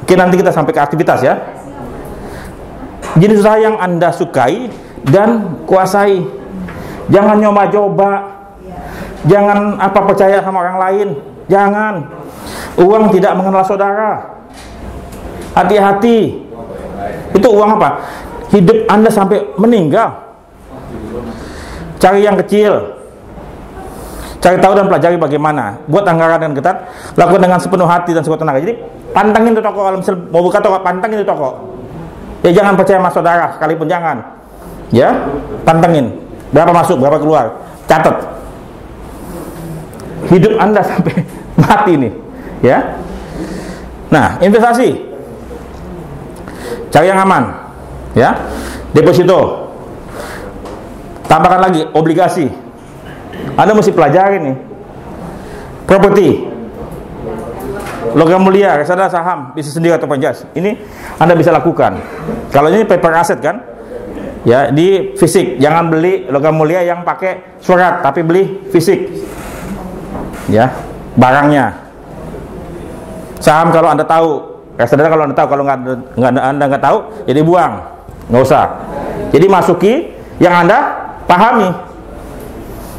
Oke, nanti kita sampai ke aktivitas ya. Jenis usaha yang Anda sukai dan kuasai. Jangan nyoba-coba. Jangan percaya sama orang lain. Jangan. Uang tidak mengenal saudara. Hati-hati. Itu uang apa? Hidup Anda sampai meninggal. Cari yang kecil. Cari tahu dan pelajari bagaimana. Buat anggaran dan ketat. Lakukan dengan sepenuh hati dan sekuat tenaga. Jadi pantangin tuh toko. Kalau misal mau buka toko, pantangin tuh toko. Ya jangan percaya sama saudara, sekalipun jangan. Ya, pantangin. Berapa masuk, berapa keluar. Catat. Hidup Anda sampai mati nih. Ya. Nah, investasi. Cari yang aman. Ya. Deposito. Tambahkan lagi obligasi. Anda mesti pelajari nih. Properti. Logam mulia, reksadana, saham, bisa sendiri atau penjas. Ini Anda bisa lakukan. Kalau ini paper asset kan, ya di fisik. Jangan beli logam mulia yang pakai surat, tapi beli fisik. Ya, barangnya. Saham kalau Anda tahu, reksadana kalau Anda tahu, kalau Anda nggak tahu, jadi buang, nggak usah. Jadi masuki yang Anda pahami.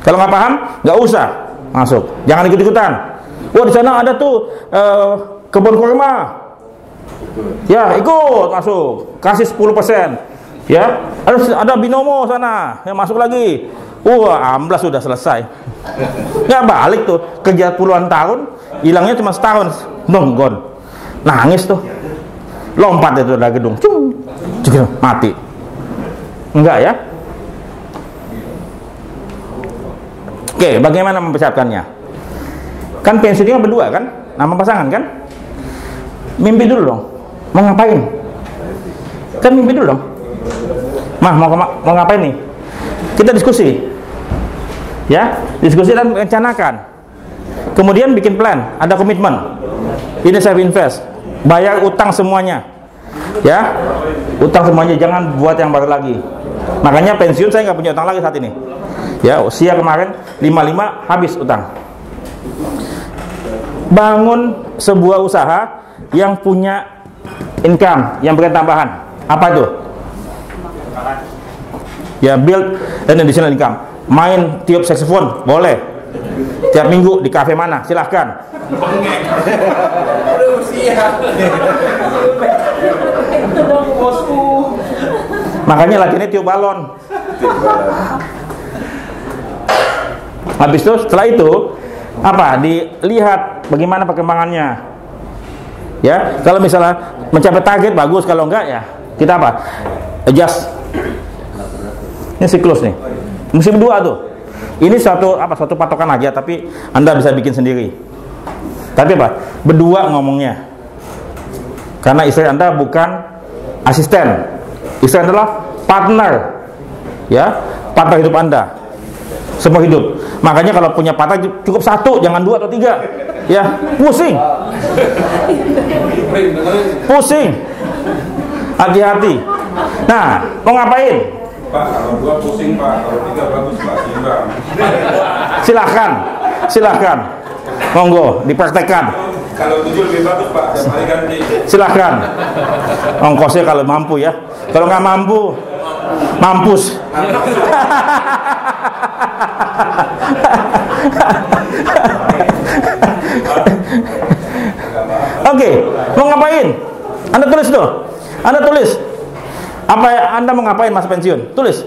Kalau nggak paham, nggak usah masuk. Jangan ikut-ikutan. Wah, di sana ada tuh kebun kurma. Ya, ikut masuk. Kasih 10%. Ya, ada binomo sana. Ya, masuk lagi. Wah, amblas sudah selesai. Nggak balik tuh. Kerja puluhan tahun, hilangnya cuma setahun. Nonggon. Nangis tuh. Lompat itu dari gedung. Cung. Mati. Enggak ya? Oke, bagaimana mempersiapkannya? Kan pensiunnya berdua kan? Nama pasangan kan? Mimpi dulu dong. Mau ngapain? Kan mimpi dulu dong. Mah, mau ngapain nih? Kita diskusi. Ya, diskusi dan rencanakan. Kemudian bikin plan, ada komitmen. Ini saya invest. Bayar utang semuanya. Ya. Utang semuanya, jangan buat yang baru lagi. Makanya pensiun saya nggak punya utang lagi saat ini. Ya, usia kemarin 55 habis utang. Bangun sebuah usaha yang punya income, yang berikan tambahan. Apa itu? Ya, build an additional income. Main tiup saxophone, boleh. Tiap minggu di kafe mana? Silahkan. Makanya latihannya tiup balon. Habis itu, setelah itu apa? Dilihat bagaimana perkembangannya. Ya, kalau misalnya mencapai target bagus, kalau enggak ya kita apa? Adjust. Ini siklus nih. Musim 2 tuh. Ini suatu patokan aja, tapi Anda bisa bikin sendiri. Tapi apa? Berdua ngomongnya. Karena istri Anda bukan asisten. Istri adalah partner. Ya, partner hidup Anda. Semua hidup. Makanya kalau punya partner cukup 1, jangan 2 atau 3. Ya, pusing. Pusing. Hati-hati. Nah, mau ngapain? Pak, kalau 2 pusing Pak, kalau 3 bagus Pak, seimbang. Silahkan. Monggo, dipraktekkan. Kalau 7 lebih bagus Pak, tiap hari ganti. Silahkan. Ongkosnya kalau mampu ya. Kalau nggak mampu, mampus. Oke, mau ngapain? Anda tulis tuh. Anda tulis. Apa Anda mau ngapain masa pensiun? Tulis.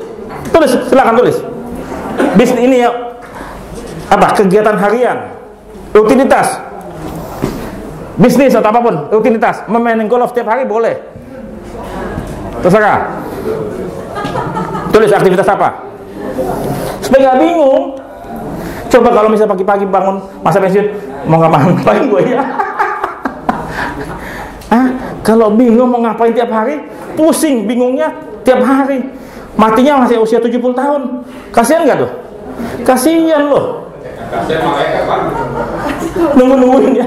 Silakan tulis. Bisnis ini ya. Apa? Kegiatan harian. Rutinitas. Bisnis atau apapun, rutinitas. Memainin golf tiap hari boleh. Terserah. Tulis aktivitas apa? Supaya nggak bingung. Coba kalau misalnya pagi-pagi bangun masa pensiun, mau ngapain gue ya? Kalau bingung mau ngapain tiap hari, pusing bingungnya tiap hari. Matinya masih usia 70 tahun. Kasihan nggak tuh? Kasihan loh. Kasihan malaikat Pak. Nungguin ya.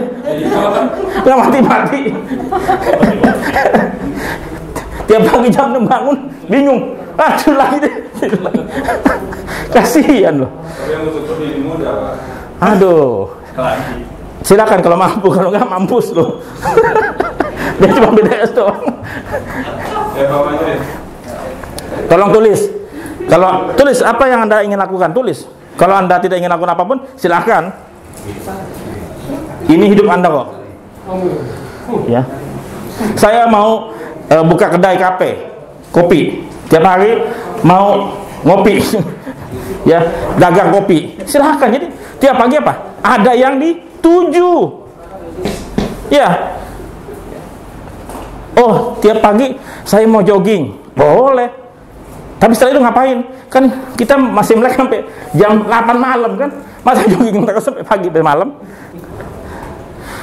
Nggak mati-mati. Tiap pagi jam 6 bangun, bingung. Aduh lagi deh. Kasihan loh. Tapi yang untuk lebih muda Pak. Aduh. Silakan kalau mampu, kalau nggak mampus loh. Dia cuma BDS doang. Ya Pak Majelis. Tolong tulis. Kalau tulis apa yang Anda ingin lakukan, tulis. Kalau Anda tidak ingin lakukan apapun, silakan. Ini hidup Anda kok. Ya. Saya mau buka kedai kafe, kopi. Tiap hari mau ngopi. Ya, dagang kopi. Silakan. Jadi tiap pagi apa? Ada yang dituju. Ya. Oh, tiap pagi saya mau jogging. Boleh. Tapi setelah itu ngapain? Kan kita masih melek sampai jam 8 malam kan? Masa jogging terus sampai pagi sampai malam?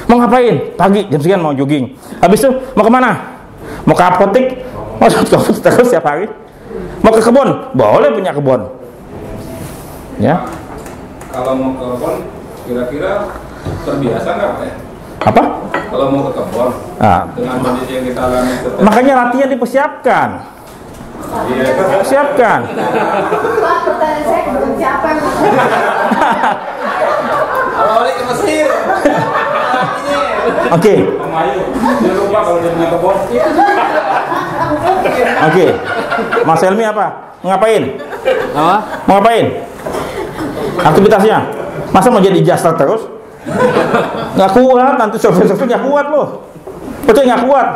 Mau ngapain? Pagi jam sekian mau jogging. Habis itu mau kemana? Mau ke apotek? Mau ke apotek terus setiap hari? Mau ke kebun? Boleh punya kebun. Ya. Kalau mau ke kebun, kira-kira terbiasa nggak Pak ya? Apa? Kalau mau ke kebun, dengan kondisi yang kita alami seperti Makanya latihan dipersiapkan. iya, Siapkan. Pak, pertanyaan saya belum siapa. awalnya ke Mesir. Oke. Pemayu, dia lupa kalau dia punya kebun. Oke. Mas Helmi apa? Ngapain? Apa? Mau ngapain? Aktivitasnya? Masa mau jadi jasa terus? Nggak kuat, nanti survei-survei nggak kuat loh. Betul nggak kuat?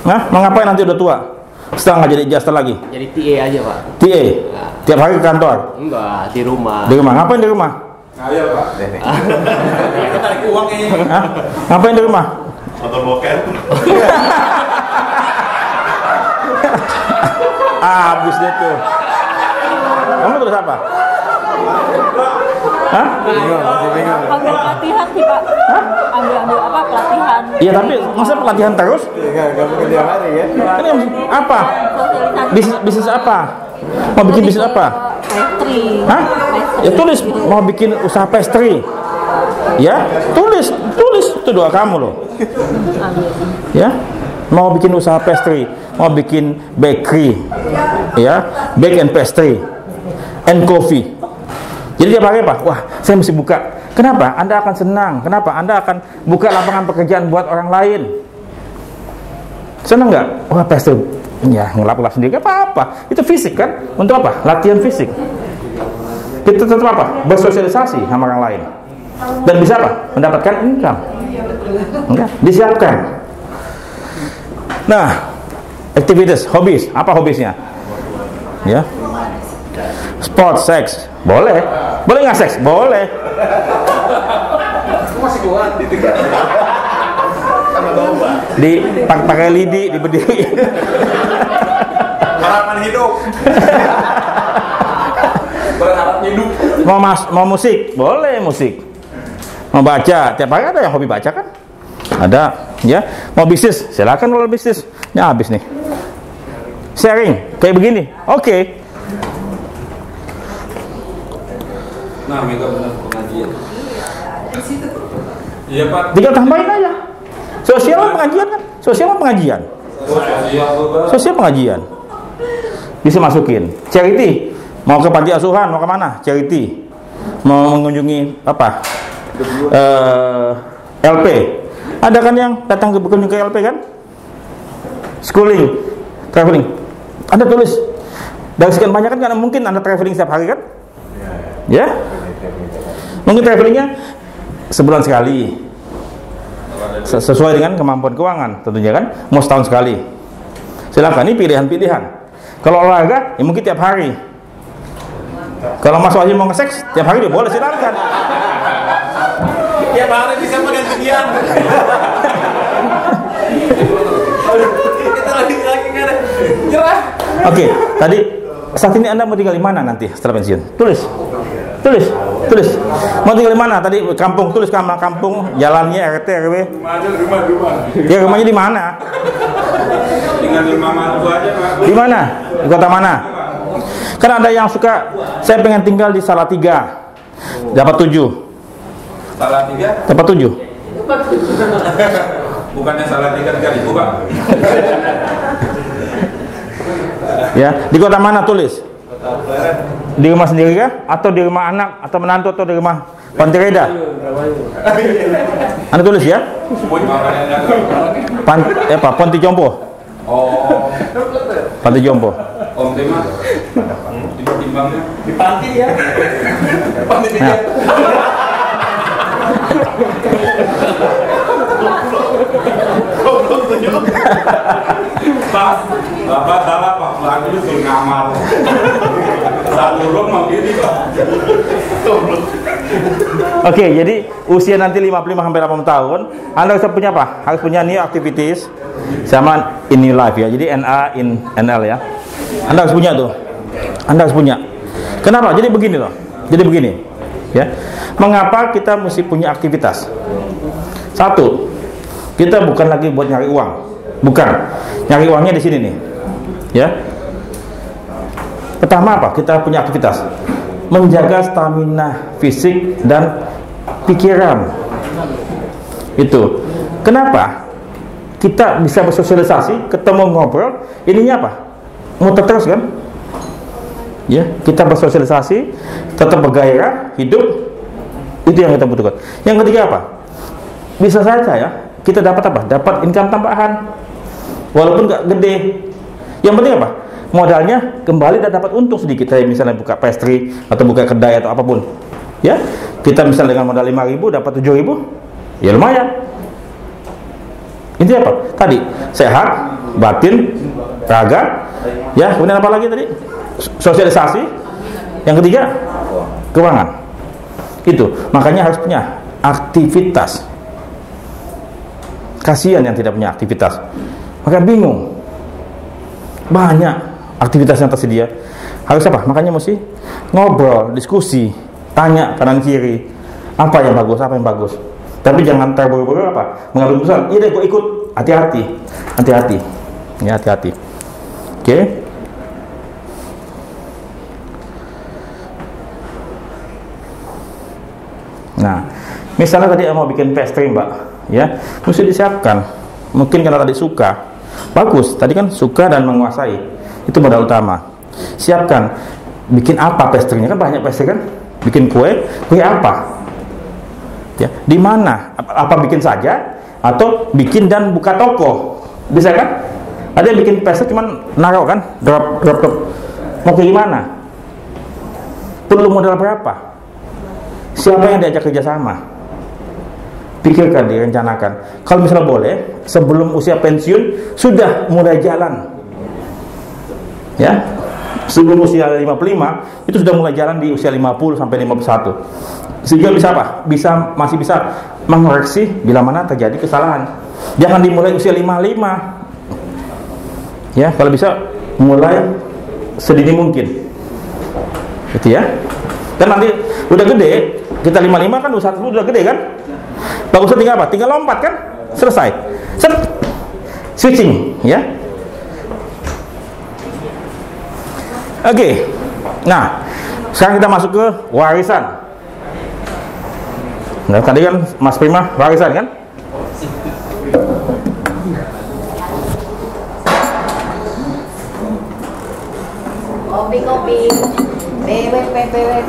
Nah, mau ngapain nanti udah tua? Setelah nggak jadi jasa lagi? Jadi TA aja Pak. TA? Tiap hari ke kantor? Enggak, di rumah. Di rumah? Ngapain di rumah? Ngayal Pak. Kita tarik uang ini. Hah? Ngapain di rumah? Motor boker. Habis deh tuh. Kamu terus apa? Hah? Ambil pelatihan sih Pak. Ambil apa pelatihan? Iya tapi masa pelatihan terus? Enggak mungkin tiap hari ya. Kan yang apa? Sosialisasi. Bisnis apa? Mau bikin bisnis apa? Pastry. Hah? Ya tulis mau bikin usaha pastry. Ya, tulis itu doa kamu loh. Ya, mau bikin usaha pastry, mau bikin bakery, ya, bake and pastry, and coffee. Jadi tiap hari apa? Wah, saya mesti buka. Kenapa? Anda akan senang. Kenapa? Anda akan buka lapangan pekerjaan buat orang lain. Senang nggak? Wah, pastry. Ya, ngelap-ngelap sendiri apa-apa. Itu fisik kan? Untuk apa? Latihan fisik. Kita tetap apa? Bersosialisasi sama orang lain. Dan bisa apa? Mendapatkan income. Enggak? Disiapkan. Nah, aktivitas, hobis. Apa hobisnya? Ya. Sport, seks. Boleh. Boleh nggak seks? Boleh. Masih kuat di tiga. Di pakai lidi, diberdiri. Harapan hidup. Berharap hidup. Mau musik? Boleh musik. Mau baca? Tiap hari ada yang hobi baca kan? Ada, ya. Mau bisnis? Silakan kalau bisnis. Ya habis nih. Sharing kayak begini. Oke. Nah, mega benar pengajian. Iya Pak. Tinggal tambahin aja. Sosial pengajian kan? Sosial pengajian. Sosial pengajian. Bisa masukin. Charity. Mau ke panti asuhan, mau kemana? Charity. Mau mengunjungi apa? LP. Ada kan yang datang ke berkunjung ke LP kan? Schooling, traveling. Anda tulis. Dari sekian banyak kan karena mungkin Anda traveling setiap hari kan? Ya? Mungkin travelingnya sebulan sekali. Sesuai dengan kemampuan keuangan tentunya kan? Mau setahun sekali. Silakan, ini pilihan-pilihan. Kalau olahraga, ya mungkin tiap hari. Kalau Mas Wahyu mau nge-seks, tiap hari dia boleh, silakan. Tiap hari bisa pergantian. Kita lagi kan nyerah. Oke, tadi saat ini Anda mau tinggal di mana nanti setelah pensiun? Tulis. Mau tinggal di mana? Tadi kampung, tulis kampung, jalannya, RT, RW. Rumah. Ya rumahnya di mana? Tinggal di rumah mantu aja Pak. Di mana? Di kota mana? Kan ada yang suka, saya pengen tinggal di Salatiga. Dapat 7. Salah 3. Dapat 7. Bukannya salah 3 Pak. Ya, di kota mana tulis? Di rumah sendiri kah? Atau di rumah anak atau menantu atau di rumah Pantireda? Anda tulis ya. Ponti Jompo. Oh, Panti Jompo. Om Tema. Timbangnya Di panti ya. Panti Nah. dia. Pak, Bapak salah Pak, lagi itu ngamar. Satu rok mau gini Pak. Oke, jadi usia nanti 55 sampai 80 tahun, Anda harus punya apa? Harus punya new activities sama in new life ya. Jadi NA in NL ya. Anda harus punya tuh. Anda harus punya. Kenapa? Jadi begini loh. Jadi begini, ya. Mengapa kita mesti punya aktivitas? Satu, kita bukan lagi buat nyari uang. Bukan. Nyari uangnya di sini nih. Ya. Pertama apa? Kita punya aktivitas. Menjaga stamina fisik dan pikiran. Itu. Kenapa? Kita bisa bersosialisasi, ketemu ngobrol, ininya apa? Muter terus kan? Ya, kita bersosialisasi, tetap bergairah, hidup. Itu yang kita butuhkan. Yang ketiga apa? Bisa saja ya, kita dapat apa? Dapat income tambahan. Walaupun nggak gede. Yang penting apa? Modalnya kembali dan dapat untung sedikit. Kayak misalnya buka pastry atau buka kedai atau apapun. Ya, kita misalnya dengan modal 5.000 dapat 7.000, ya lumayan. Intinya apa? Tadi sehat, batin, raga. Ya, kemudian apa lagi tadi? Sosialisasi. Yang ketiga, keuangan. Itu. Makanya harus punya aktivitas. Kasihan yang tidak punya aktivitas. Maka bingung. Banyak aktivitas yang tersedia. Harus apa? Makanya mesti ngobrol, diskusi, tanya kanan kiri. Apa yang bagus, apa yang bagus. Tapi jangan terburu-buru apa? Mengambil keputusan. Iya deh, gue ikut. Hati-hati. Hati-hati. Ya, hati-hati. Oke. Nah, misalnya tadi mau bikin pastry Mbak, ya, mesti disiapkan. Mungkin karena tadi suka, bagus. Tadi kan suka dan menguasai, itu modal utama. Siapkan, bikin apa pastry-nya, kan banyak pastry kan? Bikin kue apa? Ya, di mana? Apa bikin saja atau bikin dan buka toko? Bisa kan? Ada yang bikin pastry cuman naruh kan, drop. Mau kayak gimana? Perlu modal berapa? Siapa yang diajak kerjasama? Pikirkan, direncanakan. Kalau misalnya boleh, sebelum usia pensiun sudah mulai jalan. Ya, sebelum usia 55 itu sudah mulai jalan di usia 50 sampai 51. Sehingga bisa apa? Masih bisa mengoreksi bila mana terjadi kesalahan. Jangan dimulai usia 55. Ya, kalau bisa mulai sedini mungkin. Gitu ya. Dan nanti udah gede, kita 55 kan usaha udah gede kan? Bagusnya tinggal apa? Tinggal lompat kan? Selesai. Set. Switching, ya. Oke. Nah, sekarang kita masuk ke warisan. Nah, tadi kan Mas Prima warisan kan? Kopi. Bewek.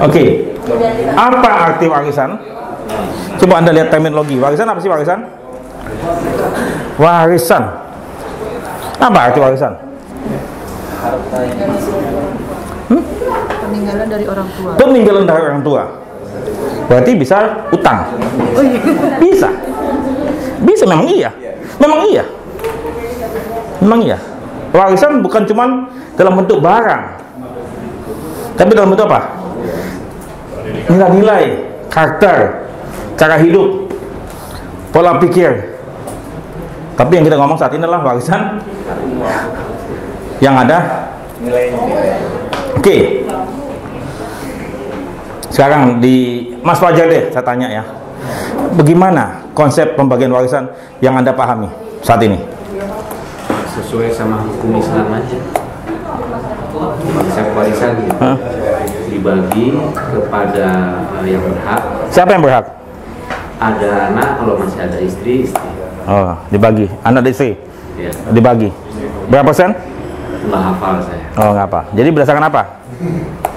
Oke. Apa arti warisan? Coba Anda lihat terminologi. Warisan apa sih warisan? Warisan. Apa arti warisan? Peninggalan dari orang tua. Peninggalan dari orang tua. Berarti bisa utang. Bisa. Bisa, memang iya. Memang iya. Warisan bukan cuma dalam bentuk barang, tapi dalam bentuk apa? Nilai-nilai, karakter, cara hidup, pola pikir. Tapi yang kita ngomong saat ini adalah warisan yang ada nilai-nilai. Oke. Sekarang di Mas Fajar deh, saya tanya ya. Bagaimana konsep pembagian warisan yang Anda pahami saat ini? Sesuai sama hukum Islam aja. Konsep warisan gitu. Dibagi kepada yang berhak. Siapa yang berhak? Ada anak, kalau masih ada istri. Oh, dibagi. Anak dan istri. Ya. Dibagi. Berapa persen? Nggak hafal saya. Oh, nggak apa. Jadi berdasarkan apa?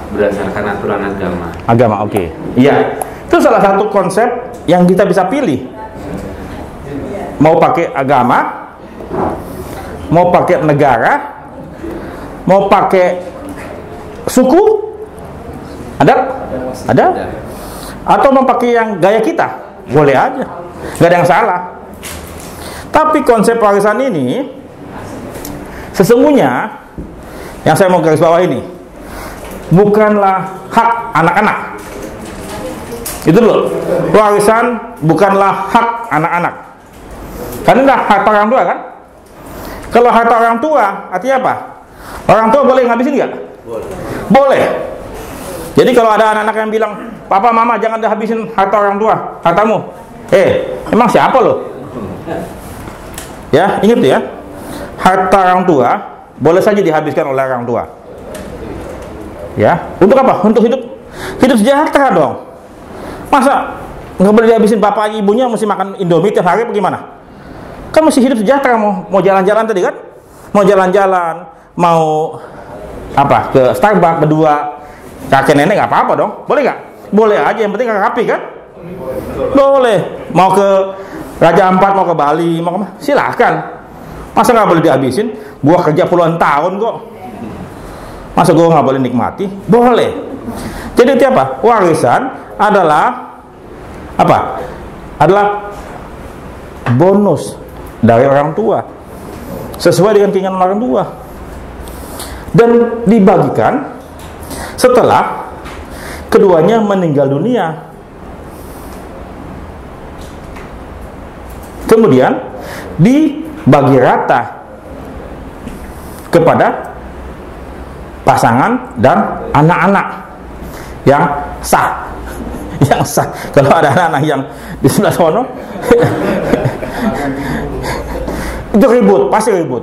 Berdasarkan aturan agama. Agama, oke. Iya. Itu salah satu konsep yang kita bisa pilih. Mau pakai agama, mau pakai negara, mau pakai suku, ada, atau mau pakai yang gaya kita, boleh aja, nggak ada yang salah. Tapi konsep warisan ini sesungguhnya yang saya mau garis bawah ini bukanlah hak anak-anak. Itu loh, warisan bukanlah hak anak-anak. Karena harta orang tua kan? Kalau harta orang tua artinya apa? Orang tua boleh ngabisin nggak? Boleh. Jadi kalau ada anak-anak yang bilang, papa mama jangan habisin harta orang tua, hartamu. Emang siapa lo? Ya, ingat ya, harta orang tua boleh saja dihabiskan oleh orang tua. Ya, untuk apa? Untuk hidup sejahtera dong. Masa nggak boleh dihabisin bapak ibunya mesti makan Indomie tiap hari bagaimana? Kan mesti hidup sejahtera, mau jalan-jalan tadi kan? Mau jalan-jalan, mau apa? Ke Starbucks berdua, kakek nenek nggak apa-apa dong? Boleh nggak? Boleh aja, yang penting kakak rapi kan? Boleh. Mau ke Raja Ampat, mau ke Bali, mau kemana? Silahkan. Masa nggak boleh dihabisin? Gua kerja puluhan tahun kok. Masa gua nggak boleh nikmati? Boleh. Jadi itu apa? Warisan adalah apa? Adalah bonus dari orang tua sesuai dengan keinginan orang tua dan dibagikan setelah keduanya meninggal dunia. Kemudian dibagi rata kepada pasangan dan anak-anak yang sah. Yang sah. Kalau ada anak-anak yang di sebelah sono itu ribut, pasti ribut.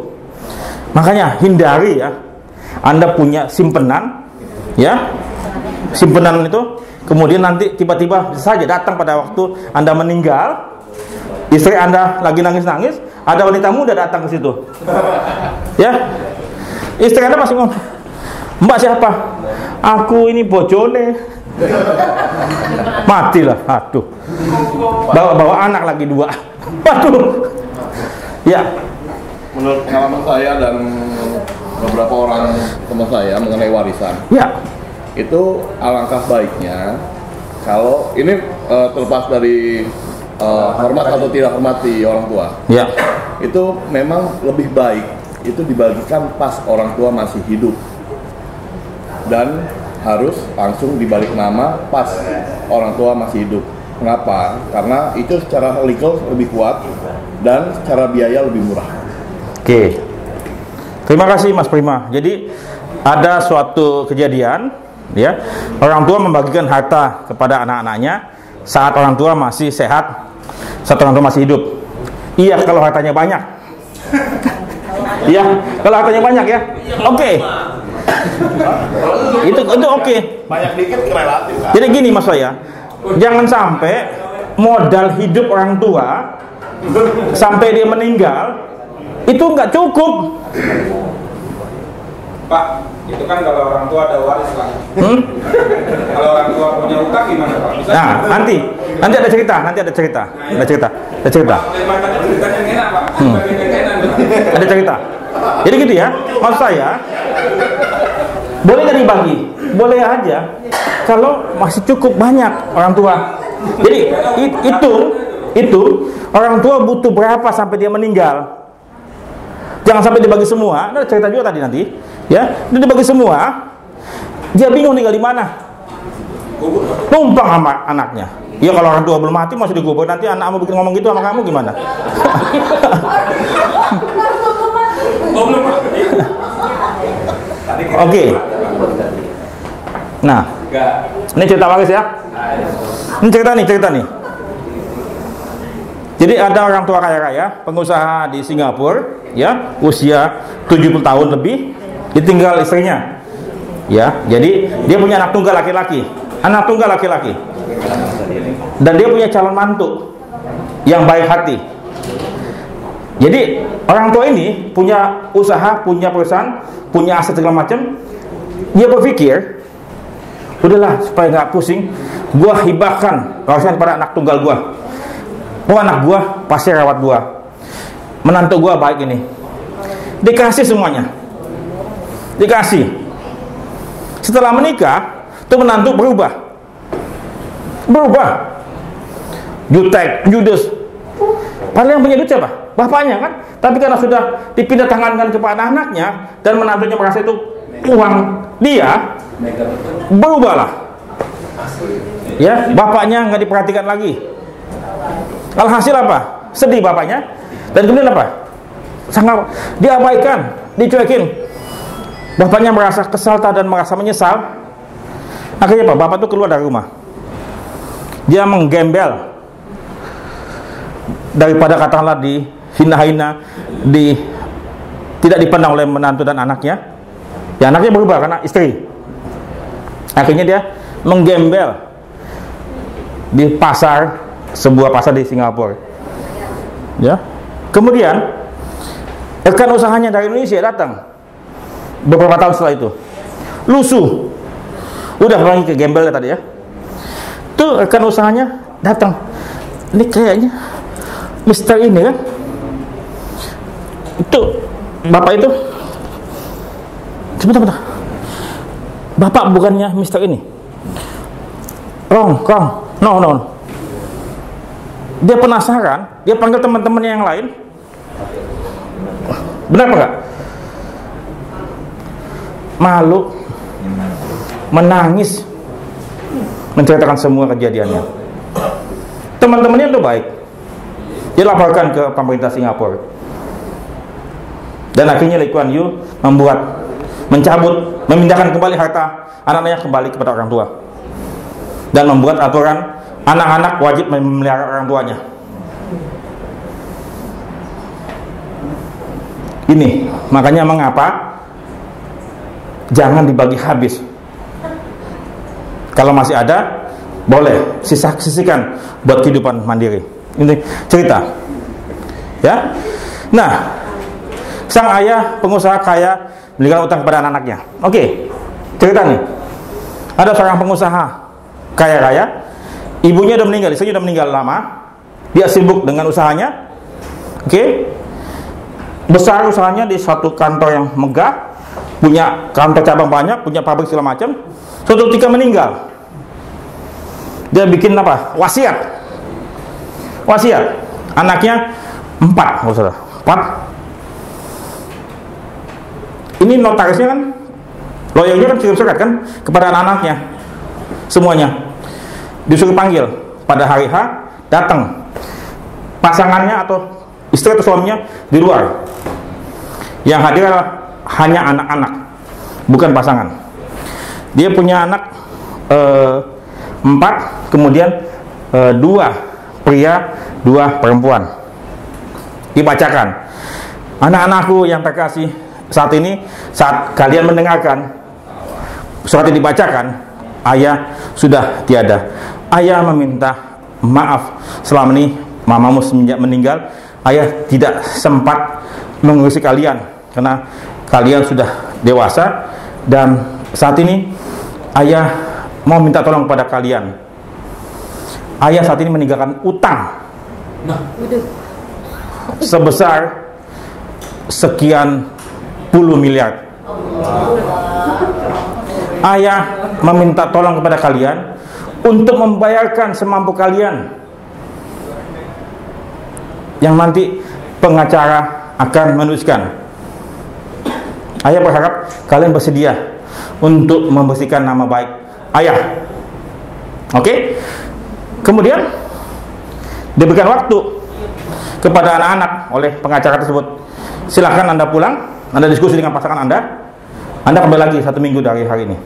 Makanya hindari ya, Anda punya simpenan, ya, simpenan itu, kemudian nanti tiba-tiba bisa saja datang pada waktu Anda meninggal, istri Anda lagi nangis-nangis, ada wanita muda datang ke situ, ya, istri Anda pasti ngomong, Mbak siapa? Aku ini bojone. Matilah, aduh. Bawa anak lagi 2. Waduh. Ya. Menurut pengalaman saya dan beberapa orang teman saya mengenai warisan, ya, itu alangkah baiknya kalau ini terlepas dari hormat atau tidak hormati orang tua, ya, itu memang lebih baik itu dibagikan pas orang tua masih hidup dan harus langsung dibalik nama pas orang tua masih hidup. Kenapa? Karena itu secara legal lebih kuat dan secara biaya lebih murah. Oke. Terima kasih Mas Prima. Jadi ada suatu kejadian, ya, orang tua membagikan harta kepada anak-anaknya saat orang tua masih sehat, saat orang tua masih hidup. Iya, kalau hartanya banyak. Iya, kalau hartanya banyak ya. Oke. Itu oke. Banyak dikit relatif kan? Jadi gini Mas saya, jangan sampai modal hidup orang tua sampai dia meninggal itu nggak cukup. Pak, itu kan kalau orang tua ada waris lah. Kalau orang tua punya utang gimana Pak? Bisa Nah, nanti ada cerita. Ada cerita. Ceritanya yang enak Pak. Ada cerita. Jadi gitu ya, maksud saya, boleh nggak dibagi? Boleh aja. Kalau masih cukup banyak orang tua. Jadi itu orang tua butuh berapa sampai dia meninggal? Jangan sampai dibagi semua. Ada cerita juga tadi nanti, ya. Dia dibagi semua, dia bingung tinggal di mana. Numpang sama anaknya. Ya kalau orang tua belum mati masih dikubur. Nanti anakmu bikin ngomong gitu sama kamu gimana? Oke. Nah, ini cerita waris ya. Ini cerita nih. Jadi ada orang tua kaya raya, pengusaha di Singapura, ya, usia 70 tahun lebih, ditinggal istrinya. Ya, jadi dia punya anak tunggal laki-laki. Dan dia punya calon mantu yang baik hati. Jadi orang tua ini punya usaha, punya perusahaan, punya aset segala macam. Dia berpikir, udahlah supaya nggak pusing, gua hibahkan warisan pada anak tunggal gua. Oh, anak gua pasti rawat gua, menantu gua baik ini. Dikasih semuanya, dikasih. Setelah menikah, tuh menantu berubah, jutek, judes. Padahal yang punya duit siapa? Bapaknya kan. Tapi karena sudah dipindah tangankan kepada anaknya dan menantunya merasa itu uang dia, berubahlah. Ya, bapaknya nggak diperhatikan lagi. Alhasil apa? Sedih bapaknya. Dan kemudian apa? Sangat diabaikan, dicuekin. Bapaknya merasa kesal dan merasa menyesal. Akhirnya apa? Bapak itu keluar dari rumah. Dia menggembel. Daripada katakanlah dihina-hina, tidak dipandang oleh menantu dan anaknya, ya anaknya berubah karena istri. Akhirnya dia menggembel di pasar, sebuah pasar di Singapura. Ya. Kemudian rekan usahanya dari Indonesia datang beberapa tahun setelah itu, lusuh, udah lagi ke gembel tadi ya. Tuh rekan usahanya datang, ini kayaknya Mister ini kan, itu bapak itu, sebentar, bapak bukannya Mister ini, wrong, no. Dia penasaran, dia panggil teman-temannya yang lain, benar apa enggak? Malu, menangis, menceritakan semua kejadiannya. Teman-temannya itu baik. Dia laporkan ke pemerintah Singapura. Dan akhirnya Lee Kuan Yew mencabut, memindahkan kembali harta anak-anaknya kembali kepada orang tua. Dan membuat aturan anak-anak wajib memelihara orang tuanya. Ini makanya mengapa jangan dibagi habis. Kalau masih ada, boleh sisihkan buat kehidupan mandiri. Ini cerita, ya. Nah, sang ayah pengusaha kaya meninggalkan utang kepada anak-anaknya. Oke, cerita nih. Ada seorang pengusaha kaya raya, ibunya udah meninggal, istrinya udah meninggal lama. Dia sibuk dengan usahanya. Oke, besar usahanya di suatu kantor yang megah, punya kantor cabang banyak, punya pabrik segala macam. Suatu ketika meninggal, dia bikin apa? Wasiat. Anaknya 4, saudara. 4. Ini notarisnya kan, lawyernya kan kirim surat kan kepada anak-anaknya, semuanya. Disuruh panggil pada hari H, datang. Pasangannya atau istri atau suaminya di luar. Yang hadir adalah hanya anak-anak, bukan pasangan. Dia punya anak 4, kemudian 2 pria, 2 perempuan. Dibacakan, anak-anakku yang terkasih, saat ini saat kalian mendengarkan surat yang dibacakan, ayah sudah tiada. Ayah meminta maaf selama ini mamamu semenjak meninggal, ayah tidak sempat mengurusi kalian karena kalian sudah dewasa, dan saat ini ayah mau minta tolong kepada kalian. Ayah saat ini meninggalkan utang sebesar sekian puluh miliar. Ayah meminta tolong kepada kalian untuk membayarkan semampu kalian, yang nanti pengacara akan menuliskan. Ayah berharap kalian bersedia untuk membersihkan nama baik ayah. Oke? Kemudian diberikan waktu kepada anak-anak oleh pengacara tersebut. Silakan Anda pulang, Anda diskusi dengan pasangan Anda kembali lagi 1 minggu dari hari ini.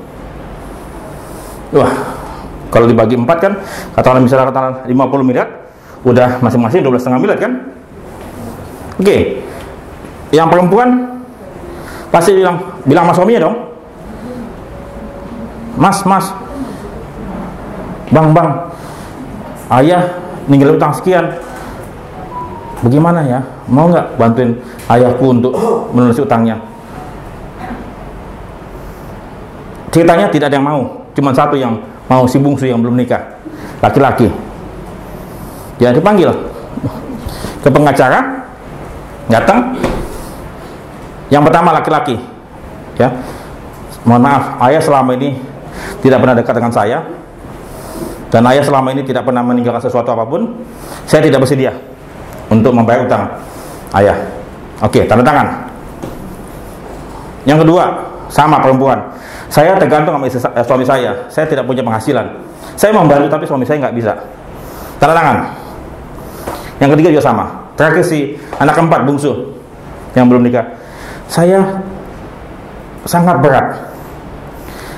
Wah, kalau dibagi 4 kan, katakanlah misalnya 50 miliar, udah masing-masing 12,5 miliar kan? Oke. Yang perempuan pasti bilang sama suaminya dong, Mas, Bang, ayah ninggalin utang sekian. bagaimana ya? Mau nggak bantuin ayahku untuk melunasi utangnya? Ceritanya tidak ada yang mau, cuma satu yang mau, si bungsu yang belum nikah, laki-laki. Ya dipanggil ke pengacara, datang. Yang pertama laki-laki, ya. Mohon maaf, ayah selama ini tidak pernah dekat dengan saya, dan ayah selama ini tidak pernah meninggalkan sesuatu apapun. Saya tidak bersedia untuk membayar utang ayah. Oke, tanda tangan. Yang kedua, sama perempuan. Saya tergantung sama suami saya. Saya tidak punya penghasilan. Saya membantu tapi suami saya nggak bisa. Tanda tangan. Yang ketiga juga sama. Terakhir si anak keempat bungsu yang belum nikah. Saya sangat berat.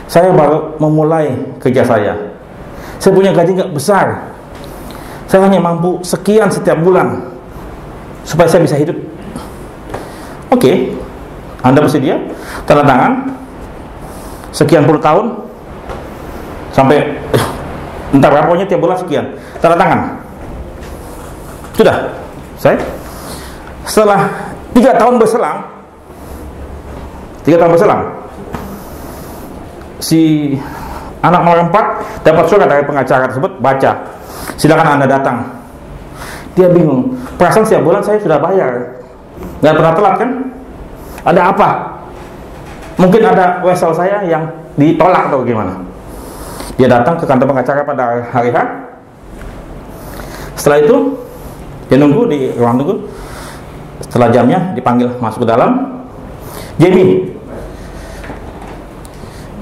Saya baru memulai kerja saya. Saya punya gaji nggak besar. Saya hanya mampu sekian setiap bulan supaya saya bisa hidup. Oke, Anda bersedia? Tanda tangan. Sekian puluh tahun sampai entah berapa, pokoknya tiap bulan sekian. Tanda tangan. Sudah. Saya setelah 3 tahun berselang, si anak nomor 4 dapat surat dari pengacara tersebut, baca, silakan Anda datang. Dia bingung, perasaan setiap bulan saya sudah bayar, nggak pernah telat kan? Ada apa? Mungkin ada wesel saya yang ditolak atau gimana. Dia datang ke kantor pengacara pada hari H. Setelah itu dia nunggu di ruang tunggu. Setelah jamnya dipanggil masuk ke dalam. Jamie,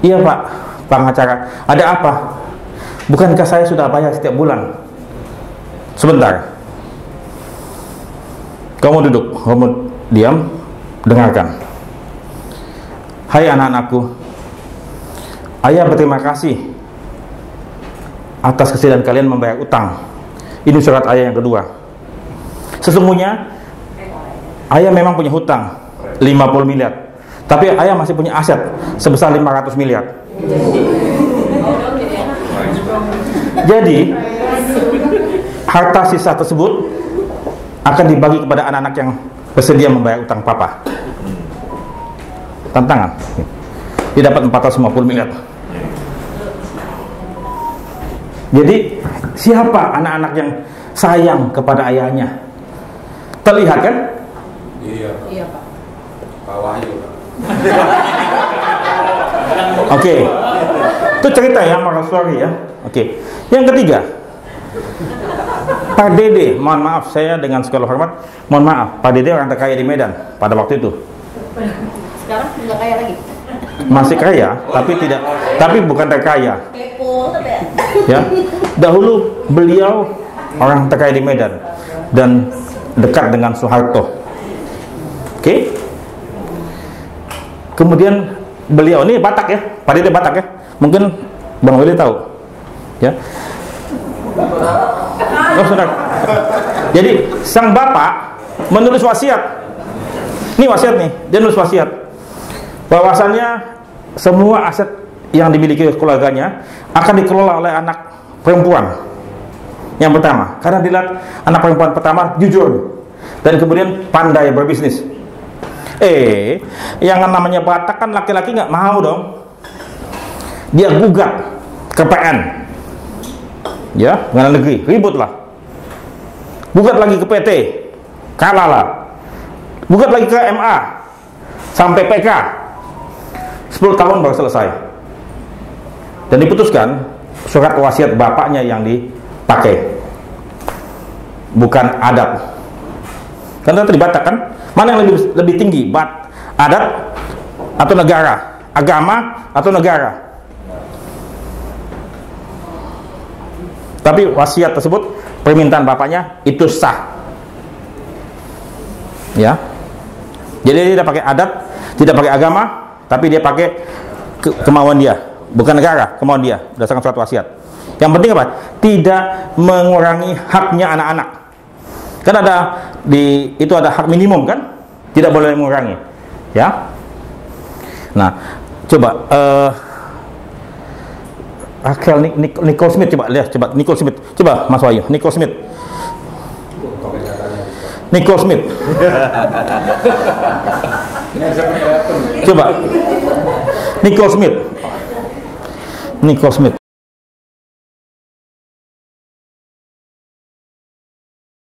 iya Pak pengacara, ada apa? Bukankah saya sudah bayar setiap bulan? Sebentar, kamu duduk, kamu diam, dengarkan. Hai anak-anakku, ayah berterima kasih atas kesediaan kalian membayar utang. Ini surat ayah yang kedua. Sesungguhnya ayah memang punya hutang 50 miliar, tapi ayah masih punya aset sebesar 500 miliar. Jadi harta sisa tersebut akan dibagi kepada anak-anak yang bersedia membayar utang papa. Tantangan. Dia dapat 450 miliar. Jadi siapa anak-anak yang sayang kepada ayahnya? Terlihat kan? Iya. Iya Pak. Pak Wahyu. Oke. Itu cerita ya, moral story ya. Oke. Yang ketiga, Pak Dede, mohon maaf saya dengan segala hormat, mohon maaf, Pak Dede orang terkaya di Medan pada waktu itu. Sekarang nggak kaya lagi. Masih kaya, tapi bukan terkaya. Kepo tapi ya. Ya. Dahulu beliau orang terkaya di Medan dan dekat dengan Soeharto. Oke. Kemudian beliau ini Batak ya, Pak Dede Batak ya. Mungkin Bang Willy tahu. Ya. Oh, sudah. Jadi sang bapak menulis wasiat. Ini wasiat nih, dia nulis wasiat. Bahwasannya semua aset yang dimiliki keluarganya akan dikelola oleh anak perempuan yang pertama, karena dilihat anak perempuan pertama jujur dan kemudian pandai berbisnis. Yang namanya Batak kan laki-laki nggak mau dong. Dia gugat ke PN, ya, pengadilan negeri, ribut lah. Gugat lagi ke PT, kalah lah. Gugat lagi ke MA, sampai PK. 10 tahun baru selesai. Dan diputuskan surat wasiat bapaknya yang dipakai, bukan adat. Karena tadi Batak kan, mana yang lebih tinggi, adat atau negara, agama atau negara? Tapi wasiat tersebut, permintaan bapaknya itu sah, ya. Jadi dia tidak pakai adat, tidak pakai agama, tapi dia pakai kemauan dia, bukan negara, kemauan dia berdasarkan surat wasiat. Yang penting apa? Tidak mengurangi haknya anak-anak. Kan itu ada hak minimum kan? Tidak boleh mengurangi, ya. Nah, coba Nicole Smith, coba lihat, coba Nicole Smith, coba Mas Wahyu, Nicole Smith. Nicole Smith. Coba. Nicole Smith.